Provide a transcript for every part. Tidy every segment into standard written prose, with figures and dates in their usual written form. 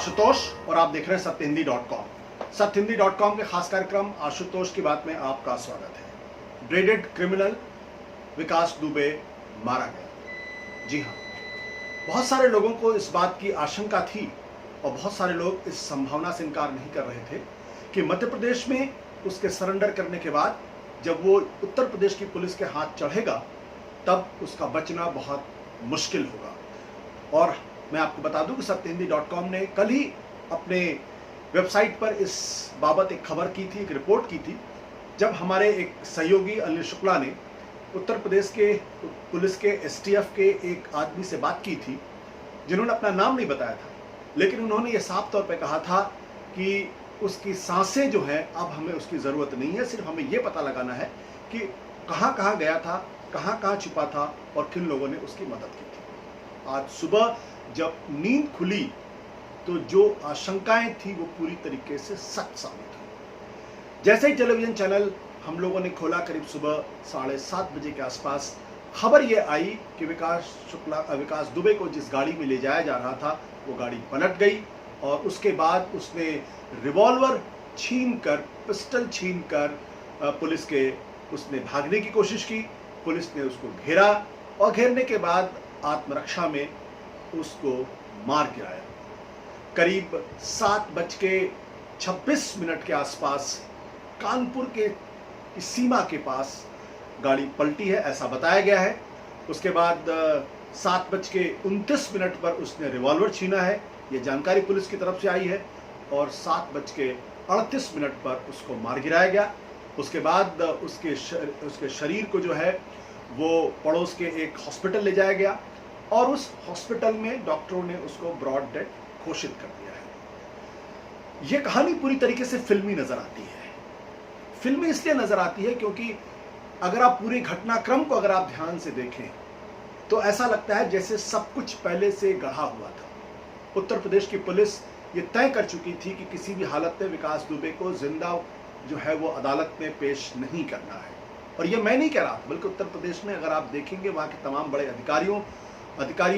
आशुतोष और आप देख रहे हैं सत्यहिंदी.com। सत्यहिंदी.com के खास कार्यक्रम आशुतोष की बात में आपका स्वागत है। ड्रेडेड क्रिमिनल विकास दुबे मारा गया। जी हाँ, बहुत सारे लोगों को इस बात की आशंका थी और बहुत सारे लोग इस संभावना से इनकार नहीं कर रहे थे कि मध्य प्रदेश में उसके सरेंडर करने के बाद जब वो उत्तर प्रदेश की पुलिस के हाथ चढ़ेगा तब उसका बचना बहुत मुश्किल होगा। और मैं आपको बता दूं कि सत्यहिंदी.com ने कल ही अपने वेबसाइट पर इस बाबत एक खबर की थी, एक रिपोर्ट की थी, जब हमारे एक सहयोगी अनिल शुक्ला ने उत्तर प्रदेश के पुलिस के एसटीएफ के एक आदमी से बात की थी, जिन्होंने अपना नाम नहीं बताया था, लेकिन उन्होंने ये साफ तौर पे कहा था कि उसकी सांसें जो हैं अब हमें उसकी ज़रूरत नहीं है, सिर्फ हमें ये पता लगाना है कि कहाँ कहाँ गया था, कहाँ कहाँ छुपा था और किन लोगों ने उसकी मदद की थी। आज सुबह जब नींद खुली तो जो आशंकाएं थी वो पूरी तरीके से सच साबित हुई। जैसे ही टेलीविज़न चैनल हम लोगों ने खोला, करीब सुबह 7:30 बजे के आसपास खबर ये आई कि विकास दुबे को जिस गाड़ी में ले जाया जा रहा था वो गाड़ी पलट गई और उसके बाद उसने रिवॉल्वर छीनकर, पिस्टल छीनकर पुलिस के उसने भागने की कोशिश की। पुलिस ने उसको घेरा और घेरने के बाद आत्मरक्षा में उसको मार गिराया। करीब 7:26 के आसपास कानपुर के सीमा के पास गाड़ी पलटी है, ऐसा बताया गया है। उसके बाद 7:29 पर उसने रिवॉल्वर छीना है, ये जानकारी पुलिस की तरफ से आई है, और 7:38 पर उसको मार गिराया गया। उसके बाद उसके शरीर को जो है वो पड़ोस के एक हॉस्पिटल ले जाया गया और उस हॉस्पिटल में डॉक्टरों ने उसको ब्रॉड डेड घोषित कर दिया है। यह कहानी पूरी तरीके से फिल्मी नजर आती है। फिल्मी इसलिए नजर आती है क्योंकि अगर आप पूरे घटनाक्रम को अगर आप ध्यान से देखें तो ऐसा लगता है जैसे सब कुछ पहले से गढ़ा हुआ था। उत्तर प्रदेश की पुलिस ये तय कर चुकी थी कि किसी भी हालत में विकास दुबे को जिंदा जो है वो अदालत में पेश नहीं करना है। और ये मैं नहीं कह रहा, बल्कि उत्तर प्रदेश में अगर आप देखेंगे वहाँ के तमाम बड़े अधिकारियों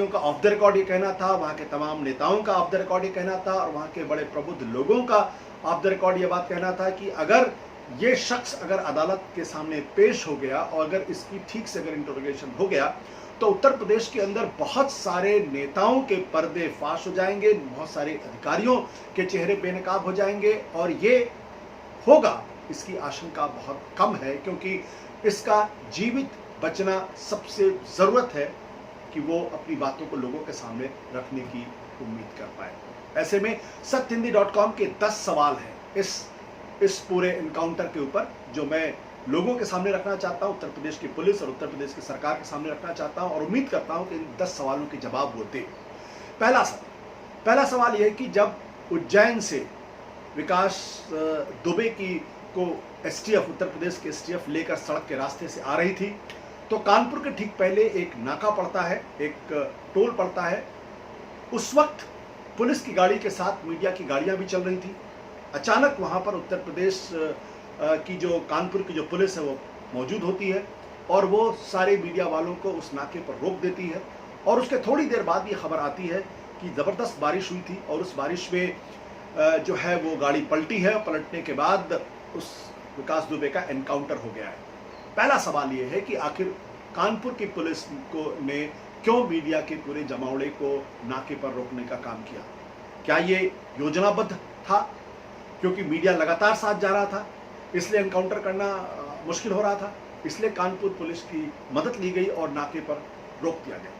का ऑफ द रिकॉर्ड ये कहना था, वहाँ के तमाम नेताओं का ऑफ द रिकॉर्ड ये कहना था, और वहाँ के बड़े प्रबुद्ध लोगों का ऑफ द रिकॉर्ड ये बात कहना था कि अगर ये शख्स अगर अदालत के सामने पेश हो गया और अगर इसकी ठीक से अगर इंटरोगेशन हो गया तो उत्तर प्रदेश के अंदर बहुत सारे नेताओं के पर्दे फाश हो जाएंगे, बहुत सारे अधिकारियों के चेहरे बेनकाब हो जाएंगे। और ये होगा, इसकी आशंका बहुत कम है, क्योंकि इसका जीवित बचना सबसे ज़रूरत है कि वो अपनी बातों को लोगों के सामने रखने की उम्मीद कर पाए। ऐसे में सत्यहिंदी.com के 10 सवाल हैं इस पूरे इनकाउंटर के ऊपर, जो मैं लोगों के सामने रखना चाहता हूं, उत्तर प्रदेश की पुलिस और उत्तर प्रदेश की सरकार के सामने रखना चाहता हूं, और उम्मीद करता हूं कि इन 10 सवालों के जवाब वो दे। पहला सवाल यह है कि जब उज्जैन से विकास दुबे को एसटीएफ, उत्तर प्रदेश के एसटीएफ लेकर सड़क के रास्ते से आ रही थी तो कानपुर के ठीक पहले एक नाका पड़ता है, एक टोल पड़ता है। उस वक्त पुलिस की गाड़ी के साथ मीडिया की गाड़ियां भी चल रही थी। अचानक वहां पर उत्तर प्रदेश की जो कानपुर की जो पुलिस है वो मौजूद होती है और वो सारे मीडिया वालों को उस नाके पर रोक देती है। और उसके थोड़ी देर बाद ये खबर आती है कि ज़बरदस्त बारिश हुई थी और उस बारिश में जो है वो गाड़ी पलटी है। पलटने के बाद उस विकास दुबे का एनकाउंटर हो गया है। पहला सवाल ये है कि आखिर कानपुर की पुलिस ने क्यों मीडिया के पूरे जमावड़े को नाके पर रोकने का काम किया? क्या ये योजनाबद्ध था क्योंकि मीडिया लगातार साथ जा रहा था इसलिए एनकाउंटर करना मुश्किल हो रहा था, इसलिए कानपुर पुलिस की मदद ली गई और नाके पर रोक दिया गया?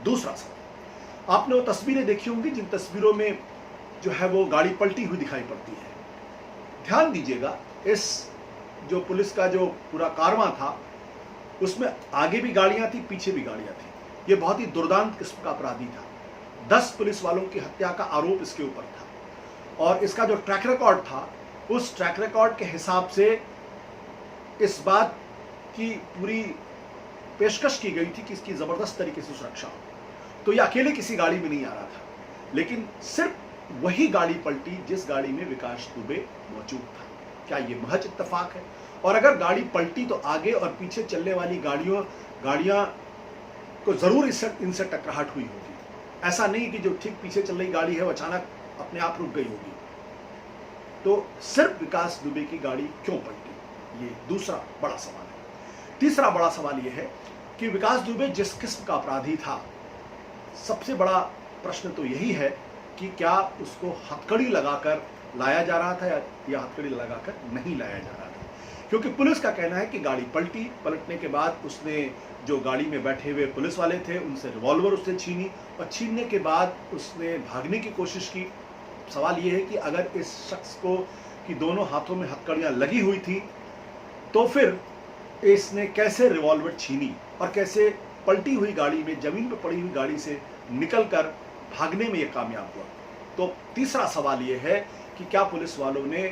दूसरा सवाल, आपने वो तस्वीरें देखी होंगी जिन तस्वीरों में जो है वो गाड़ी पलटी हुई दिखाई पड़ती है। ध्यान दीजिएगा, इस जो पुलिस का जो पूरा कारवां था उसमें आगे भी गाड़ियां थी, पीछे भी गाड़ियां थी। ये बहुत ही दुर्दांत किस्म का अपराधी था। 10 पुलिस वालों की हत्या का आरोप इसके ऊपर था और इसका जो ट्रैक रिकॉर्ड था उस ट्रैक रिकॉर्ड के हिसाब से इस बात की पूरी पेशकश की गई थी कि इसकी जबरदस्त तरीके से सुरक्षा हो। तो ये अकेले किसी गाड़ी में नहीं आ रहा था, लेकिन सिर्फ वही गाड़ी पलटी जिस गाड़ी में विकास दुबे मौजूद था। क्या ये महज इत्तेफाक है? और अगर गाड़ी पलटी तो आगे और पीछे चलने वाली गाड़ियां को जरूर इनसे टकराहट हुई होगी। ऐसा नहीं कि जो ठीक पीछे चल रही गाड़ी है वो अचानक अपने आप रुक गई होगी। तो सिर्फ विकास दुबे की गाड़ी क्यों पलटी, ये दूसरा बड़ा सवाल है। तीसरा बड़ा सवाल यह है कि विकास दुबे जिस किस्म का अपराधी था, सबसे बड़ा प्रश्न तो यही है कि क्या उसको हथकड़ी लगाकर लाया जा रहा था या हथकड़ी लगाकर नहीं लाया जा रहा था। क्योंकि पुलिस का कहना है कि गाड़ी पलटने के बाद उसने जो गाड़ी में बैठे हुए पुलिस वाले थे उनसे रिवॉल्वर उसने छीनी और छीनने के बाद उसने भागने की कोशिश की। सवाल यह है कि अगर इस शख्स को कि दोनों हाथों में हथकड़ियां लगी हुई थी तो फिर इसने कैसे रिवॉल्वर छीनी और कैसे पलटी हुई गाड़ी में, जमीन पर पड़ी हुई गाड़ी से निकलकर भागने में यह कामयाब हुआ। तो तीसरा सवाल यह है कि क्या पुलिस वालों ने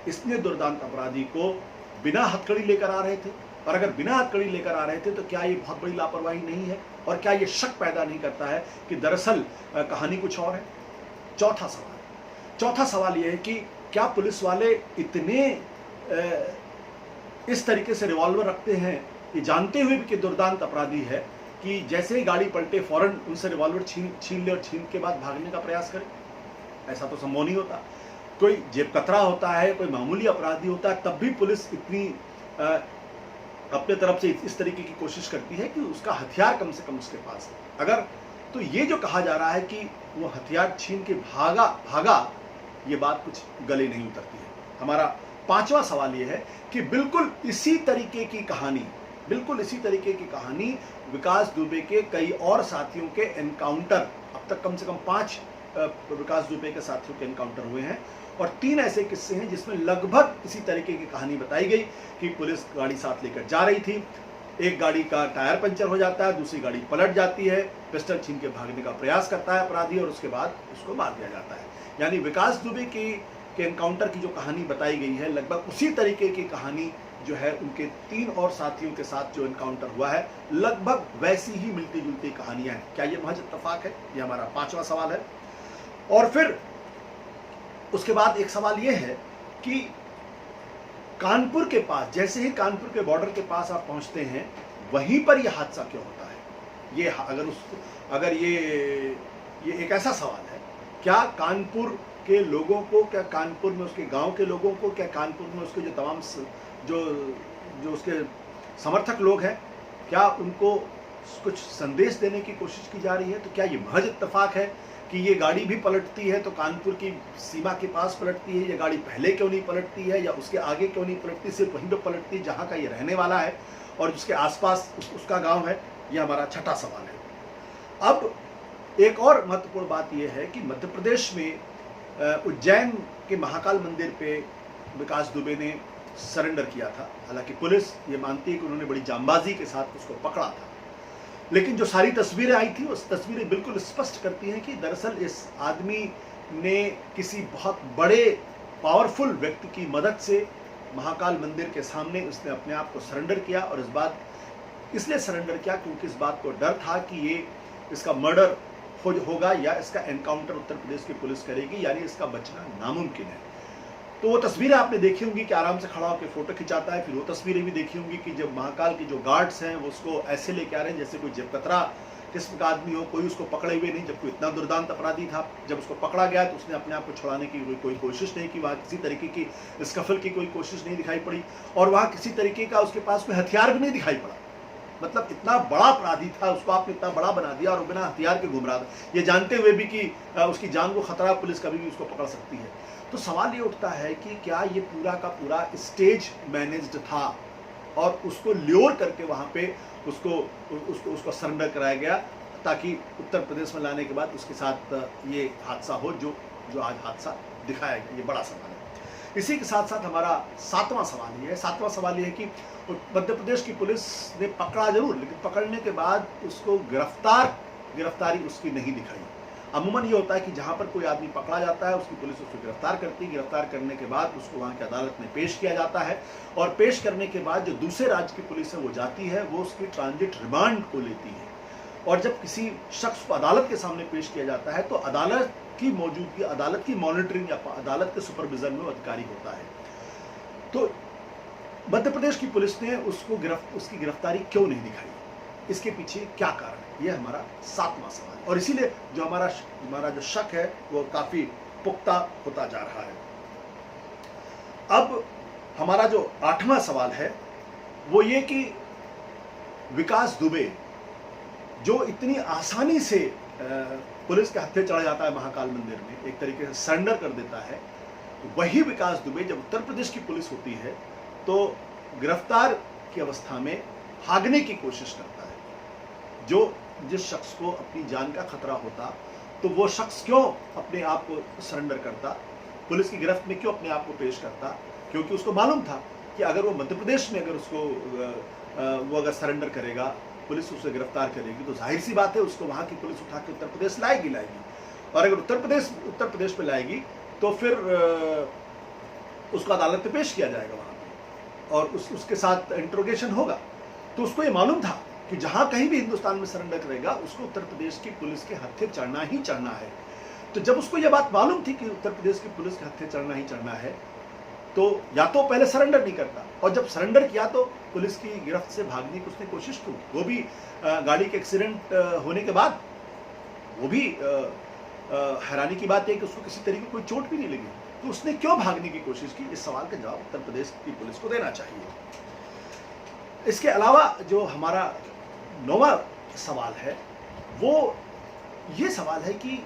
इतने दुर्दांत अपराधी को बिना हथकड़ी लेकर आ रहे थे, और अगर बिना हथकड़ी लेकर आ रहे थे तो क्या ये बहुत बड़ी लापरवाही नहीं है, और क्या ये शक पैदा नहीं करता है कि दरअसल कहानी कुछ और है। चौथा सवाल यह है कि क्या पुलिस वाले इतने इस तरीके से रिवॉल्वर रखते हैं कि जानते हुए भी कि दुर्दांत अपराधी है कि जैसे ही गाड़ी पलटे फौरन उनसे रिवॉल्वर छीन ले और छीन के बाद भागने का प्रयास करे। ऐसा तो संभव नहीं होता। कोई जेब कतरा होता है, कोई मामूली अपराधी होता है, तब भी पुलिस इतनी अपने तरफ से इस तरीके की कोशिश करती है कि उसका हथियार कम से कम उसके पास है। अगर तो ये जो कहा जा रहा है कि वो हथियार छीन के भागा, ये बात कुछ गले नहीं उतरती है। हमारा पांचवा सवाल ये है कि बिल्कुल इसी तरीके की कहानी विकास दुबे के कई और साथियों के एनकाउंटर, अब तक कम से कम 5 विकास दुबे के साथियों के एनकाउंटर हुए हैं और 3 ऐसे किस्से हैं जिसमें लगभग इसी तरीके की कहानी बताई गई कि पुलिस गाड़ी साथ लेकर जा रही थी, एक गाड़ी का टायर पंचर हो जाता है, दूसरी गाड़ी पलट जाती है, पिस्टल छीन के भागने का प्रयास करता है अपराधी और उसके बाद उसको मार दिया जाता है। यानी विकास दुबे के एनकाउंटर की जो कहानी बताई गई है, लगभग उसी तरीके की कहानी जो है उनके 3 और साथियों के साथ जो एनकाउंटर हुआ है, लगभग वैसी ही मिलती जुलती कहानियां हैं। क्या ये महज इत्तेफाक है? ये हमारा 5वां सवाल है। और फिर उसके बाद एक सवाल ये है कि कानपुर के पास, जैसे ही कानपुर के बॉर्डर के पास आप पहुंचते हैं, वहीं पर यह हादसा क्यों होता है? ये एक ऐसा सवाल है, क्या कानपुर के लोगों को, क्या कानपुर में उसके गांव के लोगों को, क्या कानपुर में उसके जो तमाम जो उसके समर्थक लोग हैं, क्या उनको कुछ संदेश देने की कोशिश की जा रही है? तो क्या ये महज इत्तेफाक है कि ये गाड़ी भी पलटती है तो कानपुर की सीमा के पास पलटती है? ये गाड़ी पहले क्यों नहीं पलटती है या उसके आगे क्यों नहीं पलटती, सिर्फ वहीं पे पलटती है जहाँ का ये रहने वाला है और जिसके आसपास उसका गांव है? ये हमारा छठा सवाल है। अब एक और महत्वपूर्ण बात यह है कि मध्य प्रदेश में उज्जैन के महाकाल मंदिर पे विकास दुबे ने सरेंडर किया था। हालांकि पुलिस ये मानती है कि उन्होंने बड़ी जांबाजी के साथ उसको पकड़ा था, लेकिन जो सारी तस्वीरें आई थी उस तस्वीरें बिल्कुल स्पष्ट करती हैं कि दरअसल इस आदमी ने किसी बहुत बड़े पावरफुल व्यक्ति की मदद से महाकाल मंदिर के सामने उसने अपने आप को सरेंडर किया। और इस बात इसलिए सरेंडर किया क्योंकि इस बात को डर था कि ये इसका मर्डर होगा या इसका एनकाउंटर उत्तर प्रदेश की पुलिस करेगी, यानी इसका बचना नामुमकिन है। तो वो तस्वीरें आपने देखी होंगी कि आराम से खड़ा होकर फोटो खिंचाता है। फिर वो तस्वीरें भी देखी होंगी कि जब महाकाल के जो गार्ड्स हैं वो उसको ऐसे लेके आ रहे हैं जैसे कोई जेब कतरा किस्म का आदमी हो, कोई उसको पकड़े हुए नहीं, जबकि इतना दुर्दांत अपराधी था। जब उसको पकड़ा गया तो उसने अपने आप को छुड़ाने की कोई कोशिश नहीं की, वहाँ किसी तरीके की स्कफल की कोई कोशिश नहीं दिखाई पड़ी और वहाँ किसी तरीके का उसके पास कोई हथियार भी नहीं दिखाई पड़ा। मतलब इतना बड़ा अपराधी था, उसको आपने इतना बड़ा बना दिया और बिना हथियार के घूम रहा था, ये जानते हुए भी कि उसकी जान को खतरा, पुलिस कभी भी उसको पकड़ सकती है। तो सवाल ये उठता है कि क्या ये पूरा का पूरा स्टेज मैनेज्ड था और उसको ल्योर करके वहाँ पे उसको सरेंडर कराया गया ताकि उत्तर प्रदेश में लाने के बाद उसके साथ ये हादसा हो जो आज हादसा दिखाया गया। ये बड़ा सवाल है। इसी के साथ साथ हमारा 7वां सवाल ये है। 7वां सवाल ये है कि मध्य प्रदेश की पुलिस ने पकड़ा जरूर, लेकिन पकड़ने के बाद उसको गिरफ्तारी उसकी नहीं दिखाई। अमूमन ये होता है कि जहाँ पर कोई आदमी पकड़ा जाता है उसकी पुलिस उसको गिरफ्तार करती है, गिरफ्तार करने के बाद उसको वहाँ की अदालत में पेश किया जाता है और पेश करने के बाद जो दूसरे राज्य की पुलिस है वो जाती है, वो उसकी ट्रांजिट रिमांड को लेती है और जब किसी शख्स को अदालत के सामने पेश किया जाता है तो अदालत की मौजूदगी, अदालत की मॉनिटरिंग या अदालत के सुपरविजन में अधिकारी होता है। तो मध्य प्रदेश की पुलिस ने उसकी गिरफ्तारी क्यों नहीं दिखाई, इसके पीछे क्या कारण है? ये हमारा 7वां सवाल है और इसीलिए जो हमारा जो शक है वो काफ़ी पुख्ता होता जा रहा है। अब हमारा जो 8वां सवाल है वो ये कि विकास दुबे जो इतनी आसानी से पुलिस के हत्थे चढ़ जाता है महाकाल मंदिर में, एक तरीके से सरेंडर कर देता है, वही विकास दुबे जब उत्तर प्रदेश की पुलिस होती है तो गिरफ्तार की अवस्था में भागने की कोशिश करता है। जिस शख्स को अपनी जान का खतरा होता तो वो शख्स क्यों अपने आप को सरेंडर करता, पुलिस की गिरफ्त में क्यों अपने आप को पेश करता? क्योंकि उसको मालूम था कि अगर वो मध्य प्रदेश में अगर उसको वो अगर सरेंडर करेगा, पुलिस उसे गिरफ्तार करेगी तो जाहिर सी बात है उसको वहाँ की पुलिस उठा के उत्तर प्रदेश लाएगी। और अगर उत्तर प्रदेश में लाएगी तो फिर उसको अदालत में पेश किया जाएगा वहाँ पे और उसके साथ इंट्रोगेशन होगा। तो उसको ये मालूम था कि जहाँ कहीं भी हिंदुस्तान में सरेंडर करेगा उसको उत्तर प्रदेश की पुलिस के हत्थे चढ़ना ही चढ़ना है। तो जब उसको ये बात मालूम थी कि उत्तर प्रदेश की पुलिस के हत्थे चढ़ना ही चढ़ना है तो या तो पहले सरेंडर नहीं करता, और जब सरेंडर किया तो पुलिस की गिरफ्त से भागने की उसने कोशिश की, वो भी गाड़ी के एक्सीडेंट होने के बाद। वो भी हैरानी की बात है कि उसको किसी तरीके कोई चोट भी नहीं लगी, तो उसने क्यों भागने की कोशिश की? इस सवाल का जवाब उत्तर प्रदेश की पुलिस को देना चाहिए। इसके अलावा जो हमारा 9वां सवाल है वो ये सवाल है कि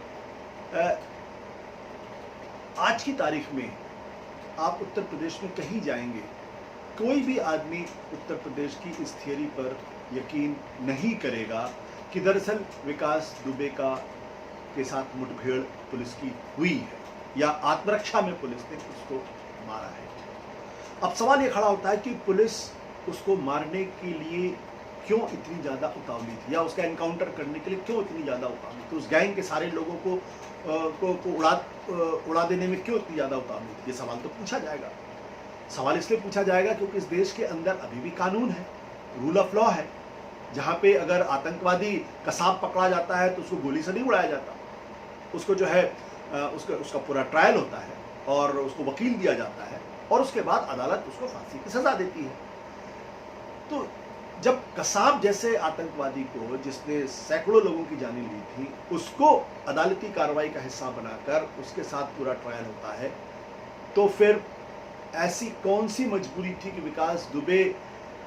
आज की तारीख में आप उत्तर प्रदेश में कहीं जाएंगे, कोई भी आदमी उत्तर प्रदेश की इस थियरी पर यकीन नहीं करेगा कि दरअसल विकास दुबे के साथ मुठभेड़ पुलिस की हुई है या आत्मरक्षा में पुलिस ने उसको मारा है। अब सवाल ये खड़ा होता है कि पुलिस उसको मारने के लिए क्यों इतनी ज़्यादा उतावली थी, या उसका एनकाउंटर करने के लिए क्यों इतनी ज़्यादा उतावली थी, उस गैंग के सारे लोगों को उड़ा देने में क्यों इतनी ज़्यादा उतावली थी? ये सवाल तो पूछा जाएगा। सवाल इसलिए पूछा जाएगा क्योंकि इस देश के अंदर अभी भी कानून है, रूल ऑफ लॉ है, जहाँ पे अगर आतंकवादी कसाब पकड़ा जाता है तो उसको गोली से नहीं उड़ाया जाता, उसको जो है उसका पूरा ट्रायल होता है और उसको वकील दिया जाता है और उसके बाद अदालत उसको फांसी की सजा देती है। तो जब कसाब जैसे आतंकवादी को, जिसने सैकड़ों लोगों की जानें ली थी, उसको अदालती कार्रवाई का हिस्सा बनाकर उसके साथ पूरा ट्रायल होता है, तो फिर ऐसी कौन सी मजबूरी थी कि विकास दुबे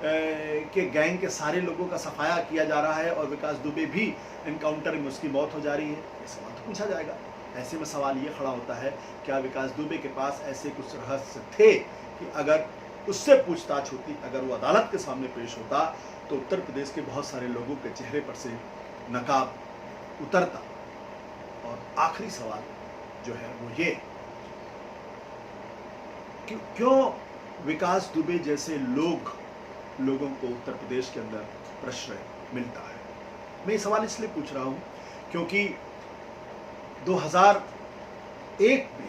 के गैंग के सारे लोगों का सफाया किया जा रहा है और विकास दुबे भी एनकाउंटर में उसकी मौत हो जा रही है? ये सवाल तो पूछा जाएगा। ऐसे में सवाल ये खड़ा होता है, क्या विकास दुबे के पास ऐसे कुछ रहस्य थे कि अगर उससे पूछताछ होती, अगर वो अदालत के सामने पेश होता तो उत्तर प्रदेश के बहुत सारे लोगों के चेहरे पर से नकाब उतरता? और आखिरी सवाल जो है वो ये, क्यों विकास दुबे जैसे लोगों को उत्तर प्रदेश के अंदर प्रश्रय मिलता है? मैं ये सवाल इसलिए पूछ रहा हूँ क्योंकि 2001 में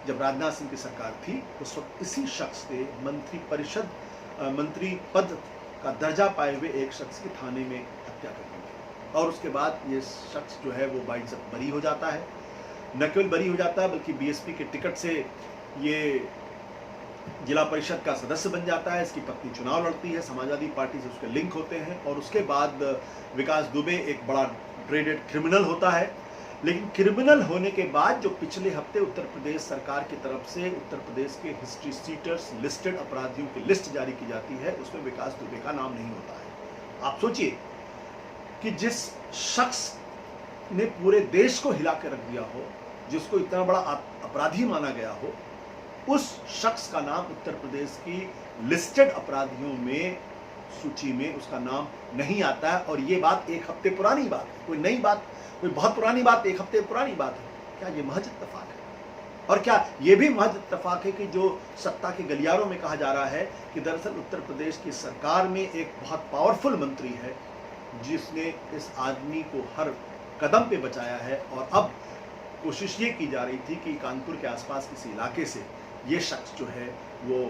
जब राजनाथ सिंह की सरकार थी उस वक्त इसी शख्स ने मंत्री पद का दर्जा पाए हुए एक शख्स की थाने में हत्या कर दी और उसके बाद ये शख्स जो है वो बाइज्जत बरी हो जाता है। न केवल बरी हो जाता है बल्कि बीएसपी के टिकट से ये जिला परिषद का सदस्य बन जाता है। इसकी पत्नी चुनाव लड़ती है, समाजवादी पार्टी से उसके लिंक होते हैं और उसके बाद विकास दुबे एक बड़ा ट्रेडेड क्रिमिनल होता है। लेकिन क्रिमिनल होने के बाद जो पिछले हफ्ते उत्तर प्रदेश सरकार की तरफ से उत्तर प्रदेश के हिस्ट्री सीटर्स, लिस्टेड अपराधियों की लिस्ट जारी की जाती है, उसमें विकास दुबे का नाम नहीं होता है। आप सोचिए कि जिस शख्स ने पूरे देश को हिला के रख दिया हो, जिसको इतना बड़ा अपराधी माना गया हो, उस शख्स का नाम उत्तर प्रदेश की लिस्टेड अपराधियों में सूची में उसका नाम नहीं आता है। और ये बात एक हफ्ते पुरानी बात है, कोई नई बात, कोई बहुत पुरानी बात, एक हफ्ते पुरानी बात है। क्या ये महज इत्तेफाक है? और क्या ये भी महज इत्तेफाक है कि जो सत्ता के गलियारों में कहा जा रहा है कि दरअसल उत्तर प्रदेश की सरकार में एक बहुत पावरफुल मंत्री है जिसने इस आदमी को हर कदम पे बचाया है और अब कोशिश ये की जा रही थी कि कानपुर के आसपास किसी इलाके से ये शख्स जो है वो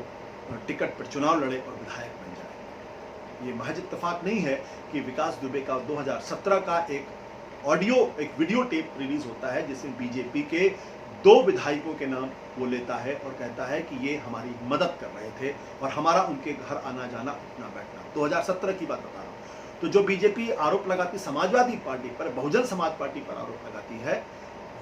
टिकट पर चुनाव लड़े और विधायक बन जाए। ये महज इत्तेफाक नहीं है कि विकास दुबे का 2017 का एक वीडियो टेप रिलीज होता है जिसमें बीजेपी के 2 विधायकों के नाम वो लेता है और कहता है कि ये हमारी मदद कर रहे थे और हमारा उनके घर आना जाना उठना बैठना। 2017 की बात बता रहा हूँ। तो जो बीजेपी आरोप लगाती समाजवादी पार्टी पर, बहुजन समाज पार्टी पर आरोप लगाती है,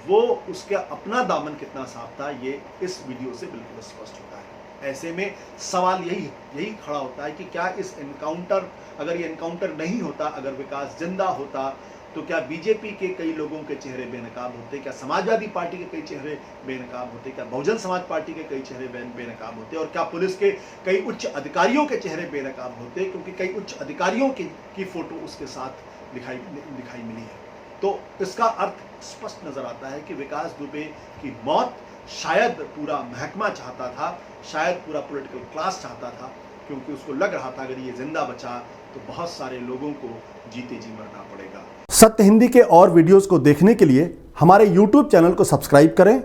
वो उसका अपना दामन कितना साफ था, ये इस वीडियो से बिल्कुल स्पष्ट होता है। ऐसे में सवाल यही खड़ा होता है कि क्या इस एनकाउंटर, अगर ये एनकाउंटर नहीं होता, अगर विकास जिंदा होता, तो क्या बीजेपी के कई लोगों के चेहरे बेनकाब होते, क्या समाजवादी पार्टी के कई चेहरे बेनकाब होते, क्या बहुजन समाज पार्टी के कई चेहरे बेनकाब होते, और क्या पुलिस के कई उच्च अधिकारियों के चेहरे बेनकाब होते, क्योंकि कई उच्च अधिकारियों की फोटो उसके साथ दिखाई मिली है। तो इसका अर्थ स्पष्ट नजर आता है कि विकास दुबे की मौत शायद पूरा महकमा चाहता था, शायद पूरा पॉलिटिकल क्लास चाहता था, क्योंकि उसको लग रहा था अगर ये जिंदा बचा तो बहुत सारे लोगों को जीते जी मरना पड़ेगा। सत्य हिंदी के और वीडियोस को देखने के लिए हमारे YouTube चैनल को सब्सक्राइब करें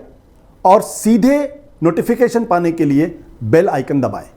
और सीधे नोटिफिकेशन पाने के लिए बेल आइकन दबाएं।